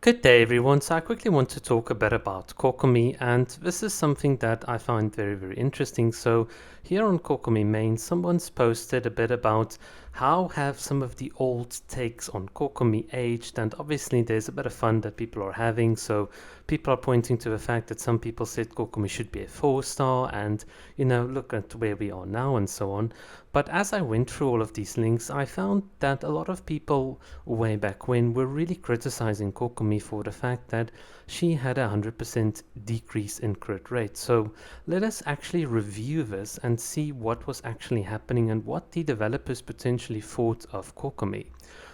Good day, everyone. So I quickly want to talk a bit about Kokomi, and this is something that I find very, very interesting. So here on Kokomi Main, someone's posted a bit about how have some of the old takes on Kokomi aged, and obviously there's a bit of fun that people are having. So people are pointing to the fact that some people said Kokomi should be a 4-star, and look at where we are now, and so on. But as I went through all of these links, I found that a lot of people way back when were really criticizing Kokomi for the fact that she had a 100% decrease in crit rate. So let us actually review this and see what was actually happening and what the developers potentially thought of Kokomi.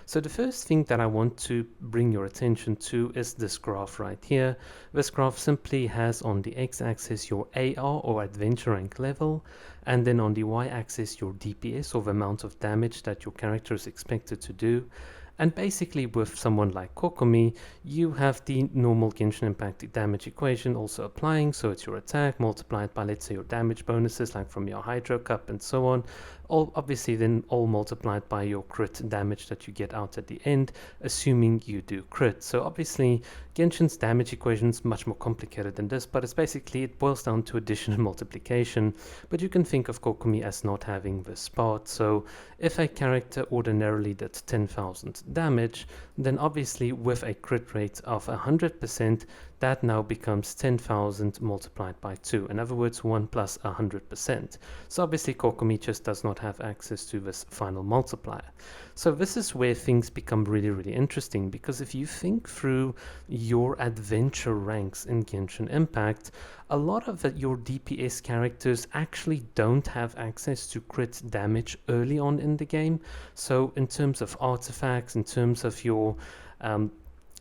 So the first thing that I want to bring your attention to is this graph right here. This graph simply has on the x-axis your AR or adventure rank level, and then on the y-axis your DPS or the amount of damage that your character is expected to do. And basically with someone like Kokomi, you have the normal Genshin Impact damage equation also applying, so it's your attack multiplied by, let's say, your damage bonuses like from your Hydro Cup and so on, all obviously then all multiplied by your crit damage that you get out at the end, assuming you do crit. So obviously Genshin's damage equation is much more complicated than this, but it's basically, it boils down to addition and multiplication, but you can think of Kokomi as not having this part. So if a character ordinarily did 10,000 damage, then obviously with a crit rate of 100%, that now becomes 10,000 multiplied by 2. In other words, 1 plus 100%. So obviously Kokomi just does not have access to this final multiplier. So this is where things become really, really interesting, because if you think through your adventure ranks in Genshin Impact, a lot of your DPS characters actually don't have access to crit damage early on in the game. So in terms of artifacts, in terms of your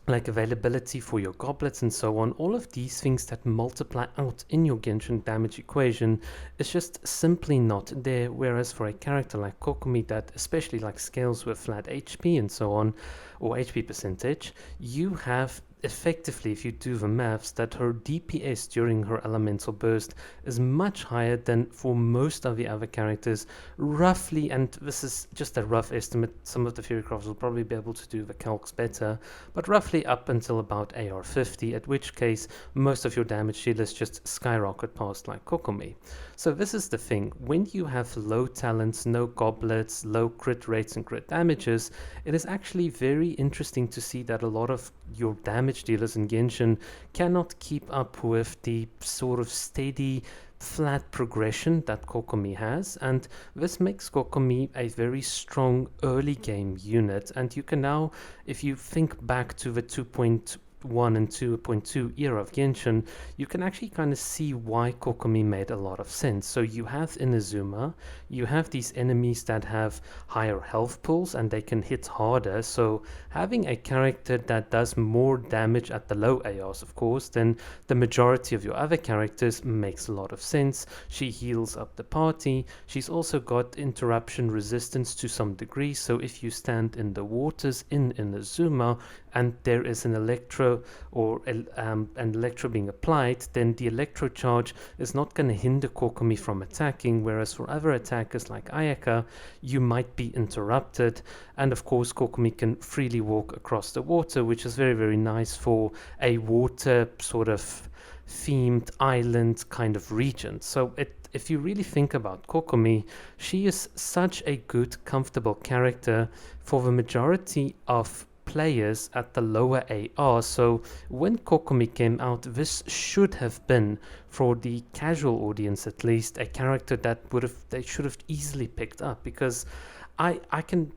like availability for your goblets and so on, all of these things that multiply out in your Genshin damage equation is just simply not there. Whereas for a character like Kokomi that especially like scales with flat HP and so on, or HP percentage, you have effectively, if you do the maths, that her DPS during her elemental burst is much higher than for most of the other characters, roughly, and this is just a rough estimate, some of the theory crafts will probably be able to do the calcs better, but roughly up until about AR 50, at which case most of your damage dealers just skyrocket past like Kokomi. So this is the thing, when you have low talents, no goblets, low crit rates and crit damages, it is actually very interesting to see that a lot of your damage dealers in Genshin cannot keep up with the sort of steady flat progression that Kokomi has, and this makes Kokomi a very strong early game unit. And you can now, if you think back to the 2.1 and 2.2 era of Genshin, you can actually kind of see why Kokomi made a lot of sense. So you have Inazuma, you have these enemies that have higher health pools and they can hit harder, so having a character that does more damage at the low ARs, of course, than the majority of your other characters makes a lot of sense. She heals up the party, she's also got interruption resistance to some degree, so if you stand in the waters in Inazuma and there is an electro or an electro being applied, then the electro charge is not going to hinder Kokomi from attacking, whereas for other attackers like Ayaka, you might be interrupted. And of course Kokomi can freely walk across the water, which is very, very nice for a water sort of themed island kind of region. So if you really think about Kokomi, she is such a good, comfortable character for the majority of players at the lower AR. So when Kokomi came out, this should have been, for the casual audience at least, a character that they should have easily picked up, because I can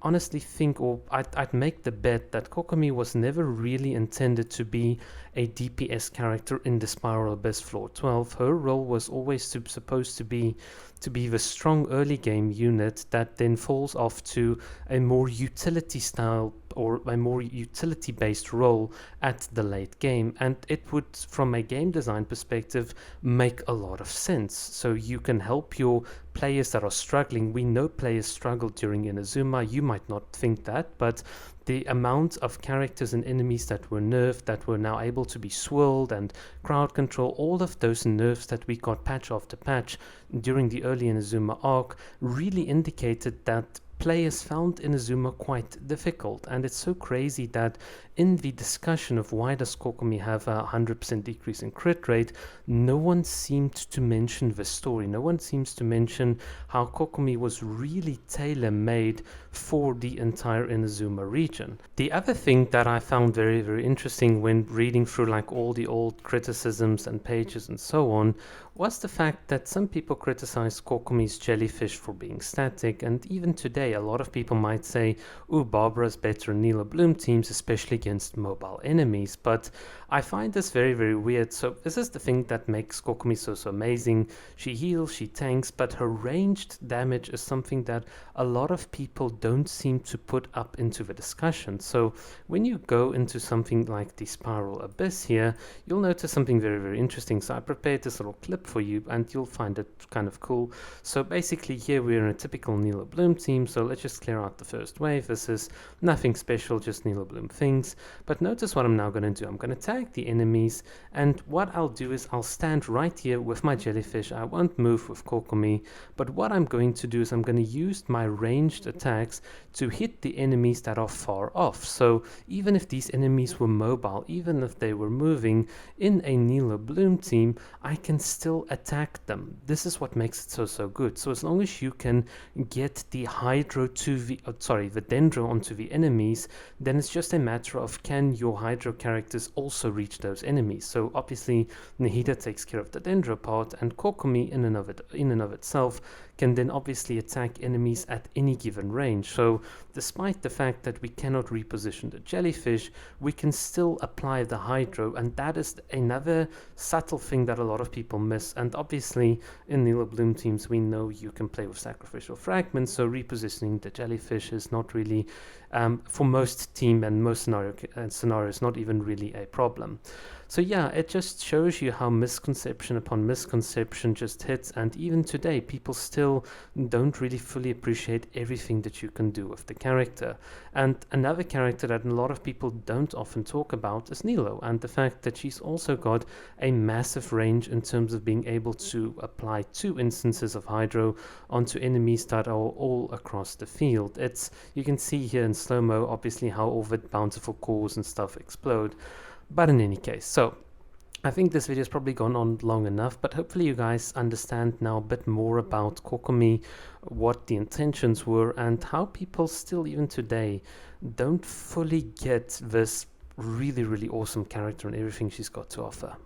honestly think, or I'd make the bet that Kokomi was never really intended to be a DPS character in the Spiral Abyss Floor 12. Her role was always supposed to be the strong early game unit that then falls off to a more utility style or a more utility based role at the late game, and it would, from a game design perspective, make a lot of sense. So you can help your players that are struggling. We know players struggle during Inazuma, you might not think that, but the amount of characters and enemies that were nerfed, that were now able to be swirled and crowd control, all of those nerfs that we got patch after patch during the early Inazuma arc really indicated that players found Inazuma quite difficult. And it's so crazy that in the discussion of why does Kokomi have a 100% decrease in crit rate, no one seemed to mention the story. No one seems to mention how Kokomi was really tailor-made for the entire Inazuma region. The other thing that I found very, very interesting when reading through like all the old criticisms and pages and so on was the fact that some people criticized Kokomi's jellyfish for being static, and even today a lot of people might say, ooh, Barbara's better in Nilo Bloom teams, especially against mobile enemies, but I find this very, very weird. So this is the thing that makes Kokomi so amazing. She heals, she tanks, but her ranged damage is something that a lot of people don't seem to put up into the discussion. So when you go into something like the Spiral Abyss here, you'll notice something very, very interesting. So I prepared this little clip for you and you'll find it kind of cool. So basically here we're in a typical Nilo Bloom team, so let's just clear out the first wave. This is nothing special, just Nilo Bloom things. But notice what I'm now going to do. I'm going to tag the enemies, and what I'll do is I'll stand right here with my jellyfish. I won't move with Kokomi, but what I'm going to do is I'm going to use my ranged attacks to hit the enemies that are far off. So even if these enemies were mobile, even if they were moving in a Nilo Bloom team, I can still attack them. This is what makes it so good. So as long as you can get the Hydro to the Dendro onto the enemies, then it's just a matter of can your Hydro characters also reach those enemies. So obviously Nahida takes care of the Dendro part, and Kokomi in and of itself can then obviously attack enemies at any given range. So despite the fact that we cannot reposition the jellyfish, we can still apply the Hydro, and that is another subtle thing that a lot of people miss. And obviously in Nilo Bloom teams we know you can play with sacrificial fragments, so repositioning the jellyfish is not really for most team and most scenarios not even really a problem. So yeah, it just shows you how misconception upon misconception just hits, and even today people still don't really fully appreciate everything that you can do with the character. And another character that a lot of people don't often talk about is Nilo, and the fact that she's also got a massive range in terms of being able to apply 2 instances of Hydro onto enemies that are all across the field. You can see here in slow-mo obviously how all the bountiful cores and stuff explode. But in any case, so I think this video has probably gone on long enough, but hopefully you guys understand now a bit more about Kokomi, what the intentions were, and how people still even today don't fully get this really, really awesome character and everything she's got to offer.